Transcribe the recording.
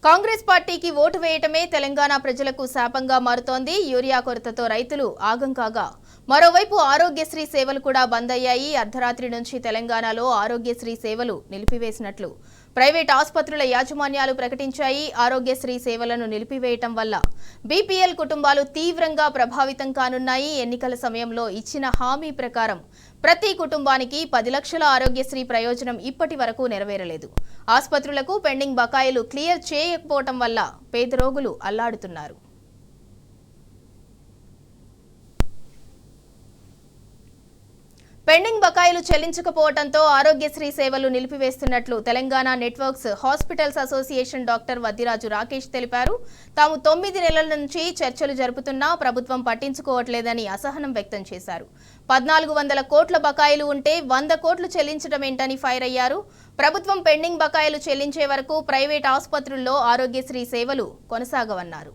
కాంగ్రెస్ పార్టీకి ఓటు వేయటమే తెలంగాణ ప్రజలకు శాపంగా మారుతోంది. యూరియా కొరతతో రైతులు ఆగం కాగా మరోవైపు ఆరోగ్యశ్రీ సేవలు కూడా బంద్ అయ్యాయి. అర్ధరాత్రి నుంచి తెలంగాణలో ఆరోగ్యశ్రీ సేవలు నిలిపివేసినట్లు ప్రైవేట్ ఆసుపత్రుల యాజమాన్యాలు ప్రకటించాయి. ఆరోగ్యశ్రీ సేవలను నిలిపివేయటం వల్ల బీపీఎల్ కుటుంబాలు తీవ్రంగా ప్రభావితం కానున్నాయి. ఎన్నికల సమయంలో ఇచ్చిన హామీ ప్రకారం ప్రతి కుటుంబానికి 10 లక్షల ఆరోగ్యశ్రీ ప్రయోజనం ఇప్పటి వరకు నెరవేరలేదు. ఆసుపత్రులకు పెండింగ్ బకాయిలు క్లియర్ చేయకపోవటం వల్ల పేద రోగులు అల్లాడుతున్నారు. పెండింగ్ బకాయిలు చెల్లించకపోవడంతో ఆరోగ్యశ్రీ సేవలు నిలిపివేస్తున్నట్లు Telangana networks hospitals association doctor Vaddiraju Rakesh తెలిపారు. తాము 9 నెలల నుంచి చర్చలు జరుపుతున్నా ప్రభుత్వం పట్టించుకోవట్లేదని అసహనం వ్యక్తం చేశారు. 1400 కోట్ల బకాయిలు ఉంటే 100 కోట్లు చెల్లించడమేంటని ఫైర్ అయ్యారు. ప్రభుత్వం పెండింగ్ బకాయిలు చెల్లించే వరకు ప్రైవేట్ ఆసుపత్రుల్లో ఆరోగ్యశ్రీ సేవలు కొనసాగవన్నారు.